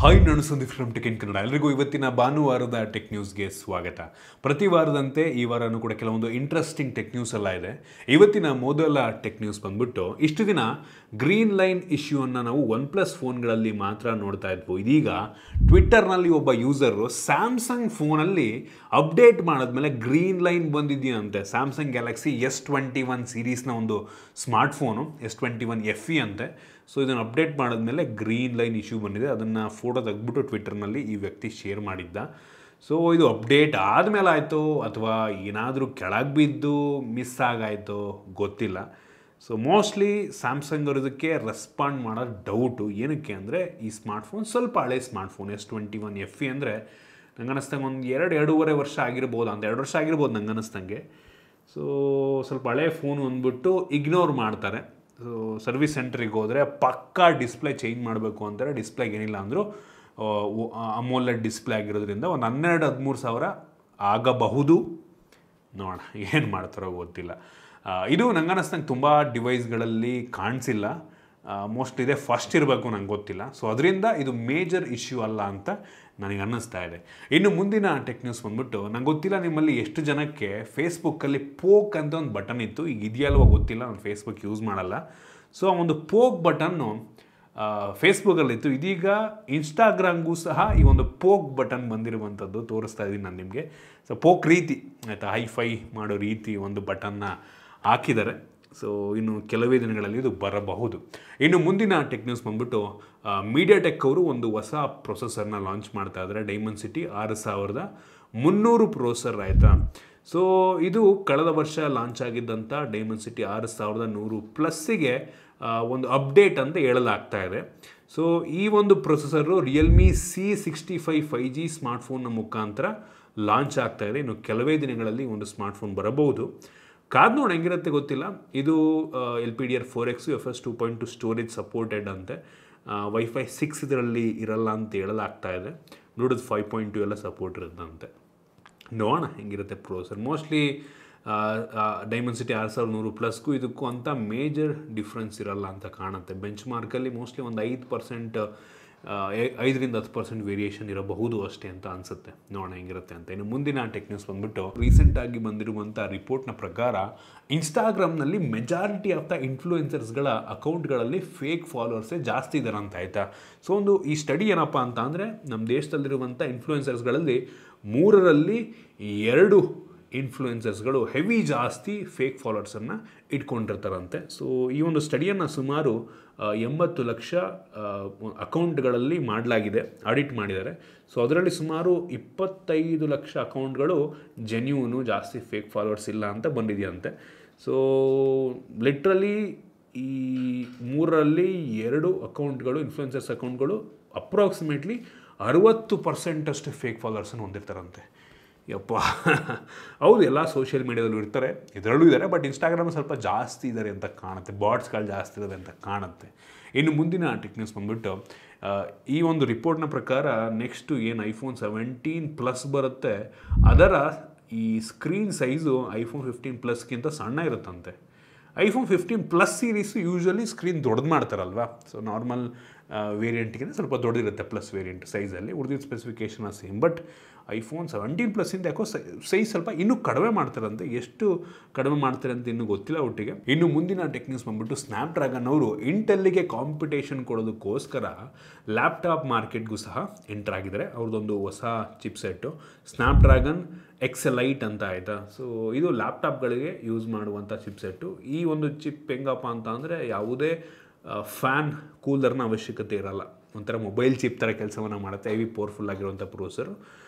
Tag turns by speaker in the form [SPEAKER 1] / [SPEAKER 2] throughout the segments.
[SPEAKER 1] Hi, ನಾನು Sandeep from tech in Kannada. ಎಲ್ಲರಿಗೂ ಇವತ್ತಿನ ಭಾನುವಾರದ ಟೆಕ್ ನ್ಯೂಸ್ಗೆ ಸ್ವಾಗತ. ಪ್ರತಿ ವಾರದಂತೆ ಈ ವಾರನೂ ಕೂಡ ಕೆಲವೊಂದು ಇಂಟ್ರೆಸ್ಟಿಂಗ್ ಟೆಕ್ ನ್ಯೂಸ್ ಎಲ್ಲ ಇದೆ. ಇವತ್ತಿನ ಮೊದಲ ಟೆಕ್ ನ್ಯೂಸ್ ಬಂದ್ಬಿಟ್ಟು, ಇಷ್ಟು ದಿನ ಗ್ರೀನ್ ಲೈನ್ ಇಶ್ಯೂವನ್ನು ನಾವು OnePlus ಫೋನ್ಗಳಲ್ಲಿ ಮಾತ್ರ ನೋಡ್ತಾ ಇದ್ವು. ಇದೀಗ ಟ್ವಿಟ್ಟರ್ನಲ್ಲಿ ಒಬ್ಬ ಯೂಸರು ಸ್ಯಾಮ್ಸಂಗ್ ಫೋನಲ್ಲಿ ಅಪ್ಡೇಟ್ ಮಾಡಿದ್ಮೇಲೆ ಗ್ರೀನ್ ಲೈನ್ ಬಂದಿದೆಯಂತೆ. ಸ್ಯಾಮ್ಸಂಗ್ ಗ್ಯಾಲಕ್ಸಿ S21 ಸೀರೀಸ್ನ ಒಂದು ಸ್ಮಾರ್ಟ್ಫೋನು S21 FE ಅಂತೆ. ಸೊ ಇದನ್ನು ಅಪ್ಡೇಟ್ ಮಾಡಿದ್ಮೇಲೆ ಗ್ರೀನ್ ಲೈನ್ ಇಶ್ಯೂ ಬಂದಿದೆ. ಅದನ್ನು ಫೋಟೋ ತೆಗೆದ್ಬಿಟ್ಟು ಟ್ವಿಟ್ಟರ್ನಲ್ಲಿ ಈ ವ್ಯಕ್ತಿ ಶೇರ್ ಮಾಡಿದ್ದ. ಸೊ ಇದು ಅಪ್ಡೇಟ್ ಆದಮೇಲೆ ಆಯಿತು ಅಥವಾ ಏನಾದರೂ ಕೆಳಗೆ ಬಿದ್ದು ಮಿಸ್ ಆಗಾಯಿತೋ ಗೊತ್ತಿಲ್ಲ. ಸೊ ಮೋಸ್ಟ್ಲಿ ಸ್ಯಾಮ್ಸಂಗ್ ಅವ್ರದಕ್ಕೆ ರೆಸ್ಪಾಂಡ್ ಮಾಡೋದು ಡೌಟು. ಏನಕ್ಕೆ ಅಂದರೆ ಈ ಸ್ಮಾರ್ಟ್ಫೋನ್ ಸ್ವಲ್ಪ ಹಳೆ ಸ್ಮಾರ್ಟ್ಫೋನ್ S21 FE ಅಂದರೆ ನಂಗೆ ಅನ್ನಿಸ್ತಂಗೆ ಒಂದು ಎರಡೂವರೆ ವರ್ಷ ಆಗಿರ್ಬೋದು, ಅಂತ 2 ವರ್ಷ ಆಗಿರ್ಬೋದು ನಂಗೆ ಅನ್ನಿಸ್ತಂಗೆ. ಸೊ ಸ್ವಲ್ಪ ಹಳೆ ಫೋನ್ ಅಂದ್ಬಿಟ್ಟು ಇಗ್ನೋರ್ ಮಾಡ್ತಾರೆ. ಸೊ ಸರ್ವಿಸ್ ಸೆಂಟ್ರಿಗೆ ಹೋದರೆ ಪಕ್ಕಾ ಡಿಸ್ಪ್ಲೇ ಚೇಂಜ್ ಮಾಡಬೇಕು ಅಂತಾರೆ. ಡಿಸ್ಪ್ಲೇಗೆ ಏನಿಲ್ಲ ಅಂದರೂ ಅಮೋಲೆಡ್ ಡಿಸ್ಪ್ಲೇ ಆಗಿರೋದ್ರಿಂದ ಒಂದು 12-13 ಸಾವಿರ ಆಗಬಹುದು. ನೋಡೋಣ ಏನು ಮಾಡ್ತಾರೋ ಗೊತ್ತಿಲ್ಲ. ಇದು ನಂಗೆ ಅನ್ನಿಸ್ತಂಗೆ ತುಂಬ ಡಿವೈಸ್ಗಳಲ್ಲಿ ಕಾಣಿಸಿಲ್ಲ. ಮೋಸ್ಟ್ ಇದೆ ಫಸ್ಟ್ ಇರಬೇಕು, ನಂಗೆ ಗೊತ್ತಿಲ್ಲ. ಸೊ ಅದರಿಂದ ಇದು ಮೇಜರ್ ಇಶ್ಯೂ ಅಲ್ಲ ಅಂತ ನನಗೆ ಅನ್ನಿಸ್ತಾ ಇದೆ. ಇನ್ನು ಮುಂದಿನ ಟೆಕ್ ನ್ಯೂಸ್ ಬಂದ್ಬಿಟ್ಟು, ನಂಗೆ ಗೊತ್ತಿಲ್ಲ ನಿಮ್ಮಲ್ಲಿ ಎಷ್ಟು ಜನಕ್ಕೆ ಫೇಸ್ಬುಕ್ಕಲ್ಲಿ ಪೋಕ್ ಅಂತ ಒಂದು ಬಟನ್ ಇತ್ತು. ಈಗ ಇದೆಯಲ್ವ ಗೊತ್ತಿಲ್ಲ, ನಾನು ಫೇಸ್ಬುಕ್ ಯೂಸ್ ಮಾಡಲ್ಲ. ಸೊ ಆ ಒಂದು ಪೋಕ್ ಬಟನ್ನು ಫೇಸ್ಬುಕ್ಕಲ್ಲಿತ್ತು. ಇದೀಗ ಇನ್ಸ್ಟಾಗ್ರಾಮ್ಗೂ ಸಹ ಈ ಒಂದು ಪೋಕ್ ಬಟನ್ ಬಂದಿರುವಂಥದ್ದು ತೋರಿಸ್ತಾ ಇದ್ದೀನಿ ನಾನು ನಿಮಗೆ. ಸೊ ಪೋಕ್ ರೀತಿ ಆಯಿತಾ, ಹೈಫೈ ಮಾಡೋ ರೀತಿ ಒಂದು ಬಟನ್ನ ಹಾಕಿದ್ದಾರೆ. ಸೊ ಇನ್ನು ಕೆಲವೇ ದಿನಗಳಲ್ಲಿ ಇದು ಬರಬಹುದು. ಇನ್ನು ಮುಂದಿನ ಟೆಕ್ ನ್ಯೂಸ್ ಬಂದ್ಬಿಟ್ಟು, ಮೀಡಿಯಾಟೆಕ್ ಅವರು ಒಂದು ಹೊಸ ಪ್ರೊಸೆಸರ್ನ ಲಾಂಚ್ ಮಾಡ್ತಾ ಇದ್ದಾರೆ. ಡೈಮೆನ್ಸಿಟಿ 6300 ಪ್ರೊಸೆಸರ್ ಆಯಿತಾ. ಸೊ ಇದು ಕಳೆದ ವರ್ಷ ಲಾಂಚ್ ಆಗಿದ್ದಂಥ ಡೈಮೆನ್ಸಿಟಿ 6100 ಪ್ಲಸ್ಸಿಗೆ ಒಂದು ಅಪ್ಡೇಟ್ ಅಂತ ಹೇಳಲಾಗ್ತಾ ಇದೆ. ಸೊ ಈ ಒಂದು ಪ್ರೊಸೆಸರು ರಿಯಲ್ಮಿ C65 5G ಸ್ಮಾರ್ಟ್ಫೋನ್ನ ಮುಖಾಂತರ ಲಾಂಚ್ ಆಗ್ತಾ ಇದೆ. ಇನ್ನು ಕೆಲವೇ ದಿನಗಳಲ್ಲಿ ಒಂದು ಸ್ಮಾರ್ಟ್ಫೋನ್ ಬರಬಹುದು. ಕಾದ್ ನೋಡಿ ಹೆಂಗಿರುತ್ತೆ ಗೊತ್ತಿಲ್ಲ. ಇದು LPDDR4X UFS 2.2 ಸ್ಟೋರೇಜ್ ಸಪೋರ್ಟೆಡ್ ಅಂತೆ. ವೈಫೈ 6 ಇದರಲ್ಲಿ ಇರಲ್ಲ ಅಂತ ಹೇಳಲಾಗ್ತಾ ಇದೆ. ಬ್ಲೂಟೂತ್ 5.2 ಎಲ್ಲ ಸಪೋರ್ಟ್ ಇರುತ್ತಂತೆ. ನೋಡೋಣ ಹೆಂಗಿರುತ್ತೆ ಪ್ರೊಸೆಸರ್. ಮೋಸ್ಟ್ಲಿ ಡೈಮೆನ್ಸಿಟಿ 6100 ಪ್ಲಸ್ಗೂ ಇದಕ್ಕೂ ಅಂತ ಮೇಜರ್ ಡಿಫ್ರೆನ್ಸ್ ಇರಲ್ಲ ಅಂತ ಕಾಣುತ್ತೆ. ಬೆಂಚ್ ಮಾರ್ಕಲ್ಲಿ ಮೋಸ್ಟ್ಲಿ ಒಂದು 5-10% ವೇರಿಯೇಷನ್ ಇರಬಹುದು ಅಷ್ಟೇ ಅಂತ ಅನಿಸುತ್ತೆ. ನೋಡೋಣ ಹೆಂಗಿರುತ್ತೆ ಅಂತ. ಇನ್ನು ಮುಂದಿನ ಟೆಕ್ ನ್ಯೂಸ್ ಬಂದ್ಬಿಟ್ಟು, ರೀಸೆಂಟಾಗಿ ಬಂದಿರುವಂಥ ರಿಪೋರ್ಟ್ನ ಪ್ರಕಾರ ಇನ್ಸ್ಟಾಗ್ರಾಮ್ನಲ್ಲಿ ಮೆಜಾರಿಟಿ ಆಫ್ ದ ಇನ್ಫ್ಲೂಯೆನ್ಸರ್ಸ್ಗಳ ಅಕೌಂಟ್ಗಳಲ್ಲಿ ಫೇಕ್ ಫಾಲೋವರ್ಸೇ ಜಾಸ್ತಿ ಇದ್ದಾರೆ ಅಂತ ಆಯಿತಾ. ಸೊ ಒಂದು ಈ ಸ್ಟಡಿ ಏನಪ್ಪ ಅಂತ ಅಂದರೆ, ನಮ್ಮ ದೇಶದಲ್ಲಿರುವಂಥ ಇನ್ಫ್ಲೂಯೆನ್ಸರ್ಸ್ಗಳಲ್ಲಿ 3ರಲ್ಲಿ 2 ಇನ್ಫ್ಲೂಯೆನ್ಸರ್ಸ್ಗಳು ಹೆವಿ ಜಾಸ್ತಿ ಫೇಕ್ ಫಾಲೋವರ್ಸನ್ನು ಇಟ್ಕೊಂಡಿರ್ತಾರಂತೆ. ಸೊ ಈ ಒಂದು ಸ್ಟಡಿಯನ್ನು ಸುಮಾರು 80 ಲಕ್ಷ ಅಕೌಂಟ್ಗಳಲ್ಲಿ ಮಾಡಲಾಗಿದೆ, ಆಡಿಟ್ ಮಾಡಿದ್ದಾರೆ. ಸೊ ಅದರಲ್ಲಿ ಸುಮಾರು 25 ಲಕ್ಷ ಅಕೌಂಟ್ಗಳು ಜೆನ್ಯೂನು, ಜಾಸ್ತಿ ಫೇಕ್ ಫಾಲೋವರ್ಸ್ ಇಲ್ಲ ಅಂತ ಬಂದಿದೆಯಂತೆ. ಸೊ ಲಿಟ್ರಲಿ ಈ 3ರಲ್ಲಿ 2 ಅಕೌಂಟ್ಗಳು, ಇನ್ಫ್ಲೂಯೆನ್ಸರ್ಸ್ ಅಕೌಂಟ್ಗಳು ಅಪ್ರಾಕ್ಸಿಮೇಟ್ಲಿ 60% ಅಷ್ಟು ಫೇಕ್ ಫಾಲೋವರ್ಸನ್ನು ಹೊಂದಿರ್ತಾರಂತೆ. ಯಪ್ಪ, ಹೌದು, ಎಲ್ಲ ಸೋಷಿಯಲ್ ಮೀಡಿಯಾದಲ್ಲೂ ಇರ್ತಾರೆ, ಇದರಲ್ಲೂ ಇದ್ದಾರೆ. ಬಟ್ ಇನ್ಸ್ಟಾಗ್ರಾಮ್ ಸ್ವಲ್ಪ ಜಾಸ್ತಿ ಇದ್ದಾರೆ ಅಂತ ಕಾಣುತ್ತೆ, ಬಾಟ್ಸ್ಗಳು ಜಾಸ್ತಿ ಇರೋದೆ ಅಂತ ಕಾಣುತ್ತೆ. ಇನ್ನು ಮುಂದಿನ ಟೆಕ್ ನ್ಯೂಸ್ ಬಂದ್ಬಿಟ್ಟು, ಈ ಒಂದು ರಿಪೋರ್ಟ್ನ ಪ್ರಕಾರ ನೆಕ್ಸ್ಟು ಏನು iPhone 17 ಪ್ಲಸ್ ಬರುತ್ತೆ, ಅದರ ಈ ಸ್ಕ್ರೀನ್ ಸೈಜು iPhone 15 ಪ್ಲಸ್ಗಿಂತ ಸಣ್ಣ ಇರುತ್ತಂತೆ. iPhone 15 plus series usually screen ದೊಡ್ಡದು ಮಾಡ್ತಾರಲ್ವ. ಸೊ ನಾರ್ಮಲ್ ವೇರಿಯಂಟ್ಗಿಂತ ಸ್ವಲ್ಪ ದೊಡ್ಡದಿರುತ್ತೆ ಪ್ಲಸ್ ವೇರಿಯಂಟ್ ಸೈಜಲ್ಲಿ. ಉಳಿದಿದ್ದ ಸ್ಪೆಸಿಫಿಕೇಷನ್ ಸೇಮ್. ಬಟ್ iPhone 17 ಪ್ಲಸ್ಸಿಂದ ಯಾಕೋ ಸೈಜ್ ಸ್ವಲ್ಪ ಇನ್ನೂ ಕಡಿಮೆ ಮಾಡ್ತಾರಂತೆ. ಎಷ್ಟು ಕಡಿಮೆ ಮಾಡ್ತಾರೆ ಅಂತ ಇನ್ನೂ ಗೊತ್ತಿಲ್ಲ ಒಟ್ಟಿಗೆ. ಇನ್ನು ಮುಂದಿನ ಟೆಕ್ ನ್ಯೂಸ್ ಬಂದ್ಬಿಟ್ಟು, ಸ್ನ್ಯಾಪ್ಡ್ರ್ಯಾಗನ್ ಅವರು ಇಂಟೆಲ್ಗೆ ಕಾಂಪಿಟೇಷನ್ ಕೊಡೋದಕ್ಕೋಸ್ಕರ ಲ್ಯಾಪ್ಟಾಪ್ ಮಾರ್ಕೆಟ್ಗೂ ಸಹ ಎಂಟರ್ ಆಗಿದ್ದಾರೆ. ಅವ್ರದ್ದೊಂದು ಹೊಸ ಚಿಪ್ಸೆಟ್ಟು ಸ್ನ್ಯಾಪ್ಡ್ರ್ಯಾಗನ್ XLite ಅಂತ ಆಯಿತಾ. ಸೊ ಇದು ಲ್ಯಾಪ್ಟಾಪ್ಗಳಿಗೆ ಯೂಸ್ ಮಾಡುವಂಥ ಚಿಪ್ಸೆಟ್ಟು. ಈ ಒಂದು ಚಿಪ್ ಹೆಂಗಪ್ಪ ಅಂತ ಅಂದರೆ, ಯಾವುದೇ ಫ್ಯಾನ್ ಕೂಲರ್ನ ಅವಶ್ಯಕತೆ ಇರಲ್ಲ. ಒಂಥರ ಮೊಬೈಲ್ ಚಿಪ್ ಥರ ಕೆಲಸವನ್ನು ಮಾಡುತ್ತೆ. ಹೆವಿ ಪವರ್ಫುಲ್ ಆಗಿರುವಂಥ ಪ್ರೊಸೆಸರು.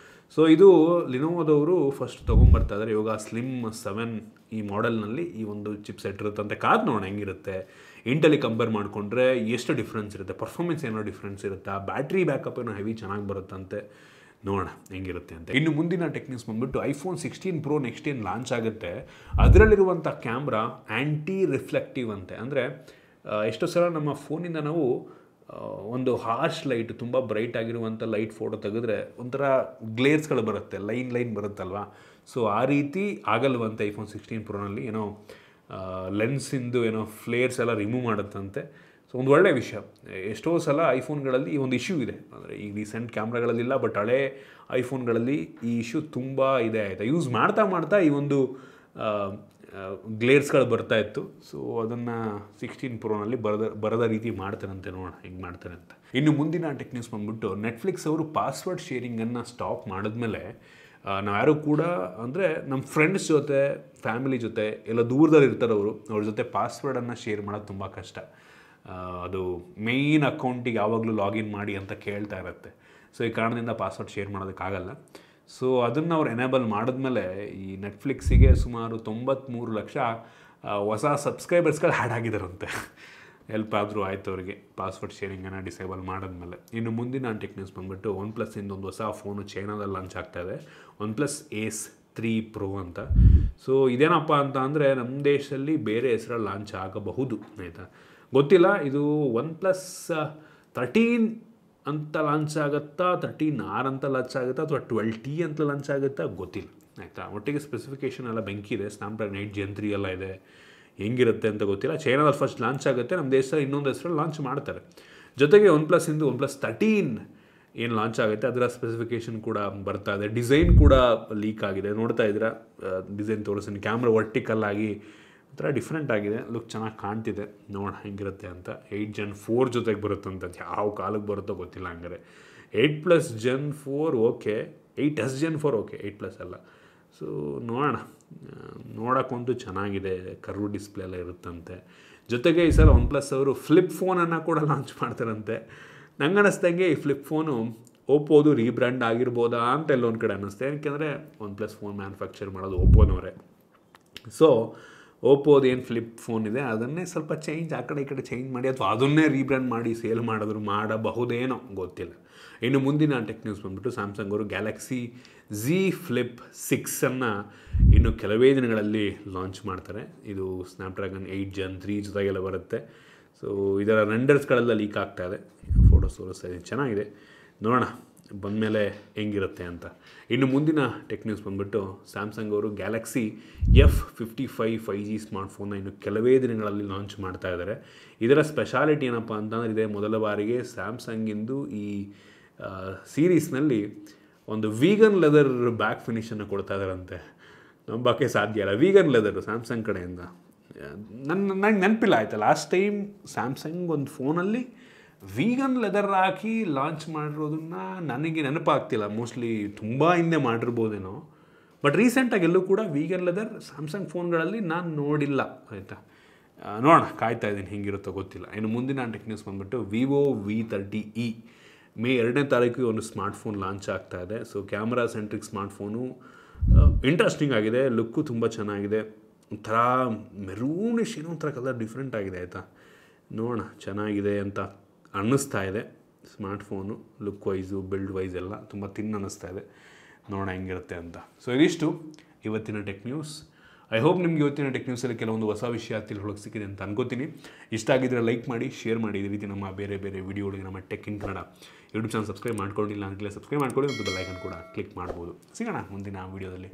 [SPEAKER 1] ಸೊ ಇದು ಲಿನೋವೋದವರು ಫಸ್ಟ್ ತೊಗೊಂಬರ್ತಾ ಇದ್ದಾರೆ. ಇವಾಗ ಸ್ಲಿಮ್ 7 ಈ ಮಾಡೆಲ್ನಲ್ಲಿ ಈ ಒಂದು ಚಿಪ್ಸೆಟ್ ಇರುತ್ತಂತೆ. ಕಾದು ನೋಡೋಣ ಹೆಂಗಿರುತ್ತೆ. ಇಂಟೆಲಿಗೆ ಕಂಪೇರ್ ಮಾಡಿಕೊಂಡ್ರೆ ಎಷ್ಟು ಡಿಫ್ರೆನ್ಸ್ ಇರುತ್ತೆ, ಪರ್ಫಾರ್ಮೆನ್ಸ್ ಏನೋ ಡಿಫ್ರೆನ್ಸ್ ಇರುತ್ತಾ, ಬ್ಯಾಟ್ರಿ ಬ್ಯಾಕಪ್ ಏನೋ ಹೆವಿ ಚೆನ್ನಾಗಿ ಬರುತ್ತಂತೆ. ನೋಡೋಣ ಹೆಂಗಿರುತ್ತೆ ಅಂತ. ಇನ್ನು ಮುಂದಿನ ಟೆಕ್ ನ್ಯೂಸ್ ಬಂದ್ಬಿಟ್ಟು, iPhone 16 Pro ನೆಕ್ಸ್ಟ್ ಏನು ಲಾಂಚ್ ಆಗುತ್ತೆ, ಅದರಲ್ಲಿರುವಂಥ ಕ್ಯಾಮ್ರಾ ಆ್ಯಂಟಿ ರಿಫ್ಲೆಕ್ಟಿವ್ ಅಂತೆ. ಅಂದರೆ ಎಷ್ಟೋ ಸಲ ನಮ್ಮ ಫೋನಿಂದ ನಾವು ಒಂದು ಹಾರ್ಶ್ ಲೈಟ್, ತುಂಬ ಬ್ರೈಟ್ ಆಗಿರುವಂಥ ಲೈಟ್ ಫೋಟೋ ತೆಗೆದ್ರೆ ಒಂಥರ ಗ್ಲೇರ್ಸ್ಗಳು ಬರುತ್ತೆ, ಲೈನ್ ಬರುತ್ತಲ್ವ. ಸೊ ಆ ರೀತಿ ಆಗಲ್ವಂತೆ iPhone 16 Proನಲ್ಲಿ. ಏನೋ ಲೆನ್ಸಿಂದು ಏನೋ ಫ್ಲೇರ್ಸ್ ಎಲ್ಲ ರಿಮೂವ್ ಮಾಡುತ್ತಂತೆ. ಸೊ ಒಂದು ಒಳ್ಳೆಯ ವಿಷಯ. ಎಷ್ಟೋ ಸಲ ಐಫೋನ್ಗಳಲ್ಲಿ ಈ ಒಂದು ಇಶ್ಯೂ ಇದೆ, ಅಂದರೆ ಈ ರೀಸೆಂಟ್ ಕ್ಯಾಮ್ರಾಗಳಲ್ಲಿಲ್ಲ, ಬಟ್ ಹಳೆ ಐಫೋನ್ಗಳಲ್ಲಿ ಈ ಇಶ್ಯೂ ತುಂಬ ಇದೆ ಆಯಿತಾ. ಯೂಸ್ ಮಾಡ್ತಾ ಈ ಒಂದು ಗ್ಲೇರ್ಸ್ಗಳು ಬರ್ತಾಯಿತ್ತು. ಸೊ ಅದನ್ನು 16 ಪ್ರೋನಲ್ಲಿ ಬರದ ರೀತಿ ಮಾಡ್ತಾರಂತೆ, ನೋಡೋಣ ಹೆಂಗೆ ಮಾಡ್ತಾರೆ ಅಂತ. ಇನ್ನು ಮುಂದಿನ ಟೆಕ್ ನ್ಯೂಸ್ ಬಂದ್ಬಿಟ್ಟು, ನೆಟ್ಫ್ಲಿಕ್ಸ್ ಅವರು ಪಾಸ್ವರ್ಡ್ ಶೇರಿಂಗನ್ನು ಸ್ಟಾಪ್ ಮಾಡಿದ್ಮೇಲೆ ನಾವು ಯಾರು ಕೂಡ ಅಂದರೆ ನಮ್ಮ ಫ್ರೆಂಡ್ಸ್ ಜೊತೆ, ಫ್ಯಾಮಿಲಿ ಜೊತೆ ಎಲ್ಲ ದೂರದಲ್ಲಿ ಇರ್ತಾರೆ ಅವ್ರ ಜೊತೆ ಪಾಸ್ವರ್ಡನ್ನು ಶೇರ್ ಮಾಡೋದು ತುಂಬ ಕಷ್ಟ. ಅದು ಮೇಯ್ನ್ ಅಕೌಂಟಿಗೆ ಯಾವಾಗಲೂ ಲಾಗಿನ್ ಮಾಡಿ ಅಂತ ಕೇಳ್ತಾ ಇರುತ್ತೆ. ಸೊ ಈ ಕಾರಣದಿಂದ ಪಾಸ್ವರ್ಡ್ ಶೇರ್ ಮಾಡೋದಕ್ಕಾಗಲ್ಲ. ಸೊ ಅದನ್ನು ಅವ್ರು ಎನೇಬಲ್ ಮಾಡಿದ್ಮೇಲೆ ಈ ನೆಟ್ಫ್ಲಿಕ್ಸಿಗೆ ಸುಮಾರು 93 ಲಕ್ಷ ಹೊಸ ಸಬ್ಸ್ಕ್ರೈಬರ್ಸ್ಗಳು ಆ್ಯಡ್ ಆಗಿದ್ದಾರಂತೆ. ಹೆಲ್ಪ್ ಆದರೂ ಆಯಿತು ಅವರಿಗೆ ಪಾಸ್ವರ್ಡ್ ಶೇರಿಂಗನ್ನು ಡಿಸೇಬಲ್ ಮಾಡಿದ್ಮೇಲೆ. ಇನ್ನು ಮುಂದಿನ ಟೆಕ್ ನ್ಯೂಸ್ ಬಂದುಬಿಟ್ಟು, OnePlus ಒಂದು ಹೊಸ ಫೋನು ಚೈನಾದಲ್ಲಿ ಲಾಂಚ್ ಆಗ್ತಾಯಿದೆ, OnePlus Ace 3 Pro ಅಂತ. ಸೊ ಇದೇನಪ್ಪ ಅಂತ ಅಂದರೆ ನಮ್ಮ ದೇಶದಲ್ಲಿ ಬೇರೆ ಹೆಸರಲ್ಲಿ ಲಾಂಚ್ ಆಗಬಹುದು ಆಯಿತಾ, ಗೊತ್ತಿಲ್ಲ. ಇದು OnePlus 13 ಅಂತ ಲಾಂಚ್ ಆಗುತ್ತಾ, 13R ಅಂತ ಲಾಂಚ್ ಆಗುತ್ತಾ, ಅಥವಾ 12T ಅಂತ ಲಾಂಚ್ ಆಗುತ್ತಾ ಗೊತ್ತಿಲ್ಲ ಆಯಿತಾ. ಒಟ್ಟಿಗೆ ಸ್ಪೆಸಿಫಿಕೇಷನ್ ಎಲ್ಲ ಬೆಂಕಿ ಇದೆ, Snapdragon 8 Gen 3 ಎಲ್ಲ ಇದೆ. ಹೆಂಗಿರುತ್ತೆ ಅಂತ ಗೊತ್ತಿಲ್ಲ. ಚೈನಾದಲ್ಲಿ ಫಸ್ಟ್ ಲಾಂಚ್ ಆಗುತ್ತೆ, ನಮ್ಮ ದೇಶದಲ್ಲಿ ಇನ್ನೊಂದು ಹೆಸರಲ್ಲಿ ಲಾಂಚ್ ಮಾಡ್ತಾರೆ. ಜೊತೆಗೆ OnePlus 13 ಏನು ಲಾಂಚ್ ಆಗುತ್ತೆ ಅದರ ಸ್ಪೆಸಿಫಿಕೇಷನ್ ಕೂಡ ಬರ್ತಾ ಇದೆ. ಡಿಸೈನ್ ಕೂಡ ಲೀಕ್ ಆಗಿದೆ, ನೋಡ್ತಾ ಇದ್ದೀರಾ ಡಿಸೈನ್ ತೋರಿಸ್ತೀನಿ. ಕ್ಯಾಮ್ರಾ ವರ್ಟಿಕಲ್ ಆಗಿ ಒಂಥರ ಡಿಫ್ರೆಂಟ್ ಆಗಿದೆ, ಲುಕ್ ಚೆನ್ನಾಗಿ ಕಾಣ್ತಿದೆ. ನೋಡೋಣ ಹೆಂಗಿರುತ್ತೆ ಅಂತ. 8 Gen 4 ಜೊತೆಗೆ ಬರುತ್ತಂತ, ಯಾವ ಕಾಲಕ್ಕೆ ಬರುತ್ತೋ ಗೊತ್ತಿಲ್ಲ. ಹಂಗಾರೆ 8+ Gen 4 okay, 8S Gen 4 okay, 8+ ಅಲ್ಲ. ಸೊ ನೋಡೋಣ, ನೋಡೋಕ್ಕಂತೂ ಚೆನ್ನಾಗಿದೆ, ಕರ್ವ್ ಡಿಸ್ಪ್ಲೇ ಎಲ್ಲ ಇರುತ್ತಂತೆ. ಜೊತೆಗೆ ಈ ಸಲ OnePlus ಅವರು ಫ್ಲಿಪ್ ಫೋನನ್ನು ಕೂಡ ಲಾಂಚ್ ಮಾಡ್ತಾರಂತೆ. ನಂಗೆ ಅನ್ನಿಸ್ದಂಗೆ ಈ ಫ್ಲಿಪ್ ಫೋನು ಓಪ್ಪೋದು ರೀಬ್ರ್ಯಾಂಡ್ ಆಗಿರ್ಬೋದಾ ಅಂತ ಎಲ್ಲೊಂದು ಕಡೆ ಅನ್ನಿಸ್ತೆ. ಯಾಕೆಂದರೆ OnePlus ಫೋನ್ ಮ್ಯಾನುಫ್ಯಾಕ್ಚರ್ ಮಾಡೋದು ಓಪ್ಪೋನವರೇ. ಸೊ ಓಪ್ಪೋದು ಏನು ಫ್ಲಿಪ್ ಫೋನ್ ಇದೆ ಅದನ್ನೇ ಸ್ವಲ್ಪ ಚೇಂಜ್ ಆ ಕಡೆ ಈ ಕಡೆ ಚೇಂಜ್ ಮಾಡಿ, ಅಥವಾ ಅದನ್ನೇ ರೀಬ್ರ್ಯಾಂಡ್ ಮಾಡಿ ಸೇಲ್ ಮಾಡಬಹುದೇನೋ ಗೊತ್ತಿಲ್ಲ. ಇನ್ನು ಮುಂದಿನ ಟೆಕ್ ನ್ಯೂಸ್ ಬಂದುಬಿಟ್ಟು, ಸ್ಯಾಮ್ಸಂಗ್ ಅವರು ಗ್ಯಾಲಕ್ಸಿ Z Flip 6 ಇನ್ನು ಕೆಲವೇ ದಿನಗಳಲ್ಲಿ ಲಾಂಚ್ ಮಾಡ್ತಾರೆ. ಇದು Snapdragon 8 Gen 3 ಜೊತೆಗೆಲ್ಲ ಬರುತ್ತೆ. ಸೊ ಇದರ ರೆಂಡರ್ಸ್ಗಳೆಲ್ಲ ಲೀಕ್ ಆಗ್ತಾ ಇದೆ, ಫೋಟೋಸ್ ತೋರಿಸ್ತಾ ಇದೆ, ಚೆನ್ನಾಗಿದೆ. ನೋಡೋಣ ಬಂದಮೇಲೆ ಹೆಂಗಿರುತ್ತೆ ಅಂತ. ಇನ್ನು ಮುಂದಿನ ಟೆಕ್ ನ್ಯೂಸ್ ಬಂದುಬಿಟ್ಟು, ಸ್ಯಾಮ್ಸಂಗ್ ಅವರು ಗ್ಯಾಲಕ್ಸಿ F55 5G ಸ್ಮಾರ್ಟ್ಫೋನ್ನ ಇನ್ನು ಕೆಲವೇ ದಿನಗಳಲ್ಲಿ ಲಾಂಚ್ ಮಾಡ್ತಾ ಇದ್ದಾರೆ. ಇದರ ಸ್ಪೆಷಾಲಿಟಿ ಏನಪ್ಪ ಅಂತಂದರೆ, ಇದೇ ಮೊದಲ ಬಾರಿಗೆ ಸ್ಯಾಮ್ಸಂಗಿಂದು ಈ ಸೀರೀಸ್ನಲ್ಲಿ ಒಂದು ವೀಗನ್ ಲೆದರ್ ಬ್ಯಾಕ್ ಫಿನಿಷನ್ನು ಕೊಡ್ತಾ ಇದ್ದಾರಂತೆ. ನಂಬಕ್ಕೆ ಸಾಧ್ಯ ಇಲ್ಲ, ವೀಗನ್ ಲೆದರು ಸ್ಯಾಮ್ಸಂಗ್ ಕಡೆಯಿಂದ. ನನಗೆ ನೆನಪಿಲ್ಲ ಆಯಿತಾ, ಲಾಸ್ಟ್ ಟೈಮ್ ಸ್ಯಾಮ್ಸಂಗ್ ಒಂದು ಫೋನಲ್ಲಿ ವೀಗನ್ ಲೆದರ್ ಹಾಕಿ ಲಾಂಚ್ ಮಾಡಿರೋದನ್ನು ನನಗೆ ನೆನಪಾಗ್ತಿಲ್ಲ. ಮೋಸ್ಟ್ಲಿ ತುಂಬ ಹಿಂದೆ ಮಾಡಿರ್ಬೋದೇನೋ, ಬಟ್ ರೀಸೆಂಟಾಗಿ ಎಲ್ಲೂ ಕೂಡ ವೀಗನ್ ಲೆದರ್ ಸ್ಯಾಮ್ಸಂಗ್ ಫೋನ್ಗಳಲ್ಲಿ ನಾನು ನೋಡಿಲ್ಲ ಆಯಿತಾ. ನೋಡೋಣ, ಕಾಯ್ತಾ ಇದ್ದೀನಿ, ಹೆಂಗಿರುತ್ತೋ ಗೊತ್ತಿಲ್ಲ. ಇನ್ನು ಮುಂದಿನ ಟೆಕ್ ನ್ಯೂಸ್ ಬಂದುಬಿಟ್ಟು, ವಿವೋ V30e ಮೇ 2ನೇ ತಾರೀಕು ಒಂದು ಸ್ಮಾರ್ಟ್ಫೋನ್ ಲಾಂಚ್ ಆಗ್ತಾ ಇದೆ. So camera centric smartphone, interesting ಆಗಿದೆ, ಲುಕ್ಕು ತುಂಬ ಚೆನ್ನಾಗಿದೆ, ಒಂಥರ ಮೆರೂನಿಶ್ ಏನೋ ಒಂಥರ ಕಲರ್ ಡಿಫ್ರೆಂಟ್ ಆಗಿದೆ ಆಯಿತಾ. ನೋಡೋಣ, ಚೆನ್ನಾಗಿದೆ ಅಂತ ಅನ್ನಿಸ್ತಾ ಇದೆ. Smartphone look wise build wise ಎಲ್ಲ ತುಂಬ ತಿನ್ ಅನ್ನಿಸ್ತಾ ಇದೆ. ನೋಡೋಣ ಹೆಂಗಿರುತ್ತೆ ಅಂತ. ಸೊ ಇದಿಷ್ಟು ಇವತ್ತಿನ ಟೆಕ್ ನ್ಯೂಸ್. ಐ ಹೋಪ್ ನಿಮ್ಗೆ ಇವತ್ತಿನ ಟೆಕ್ ನ್ಯೂಸಲ್ಲಿ ಕೆಲವೊಂದು ಹೊಸ ವಿಷಯ ತಿಳ್ಕೊಳ್ಳೋಕೆ ಸಿಕ್ಕಿದೆ ಅಂತ ಅನ್ಕೋತೀನಿ. ಇಷ್ಟ ಆಗಿದ್ದರೆ ಲೈಕ್ ಮಾಡಿ, ಶೇರ್ ಮಾಡಿ. ಈ ರೀತಿ ನಮ್ಮ ಬೇರೆ ಬೇರೆ ವಿಡಿಯೋಗಳಿಗೆ ನಮ್ಮ tech in Kannada YouTube channel subscribe ಮಾಡ್ಕೊಂಡಿಲ್ಲ ಅಂತಲೇ ಸಬ್ಸ್ಕ್ರೈಬ್ ಮಾಡ್ಕೊಳ್ಳಿ, ಮತ್ತು ಬೆಲ್ ಐಕಾನ್ ಕೂಡ ಕ್ಲಿಕ್ ಮಾಡ್ಬೋದು. ಸಿಗೋಣ ಮುಂದಿನ ವಿಡಿಯೋದಲ್ಲಿ.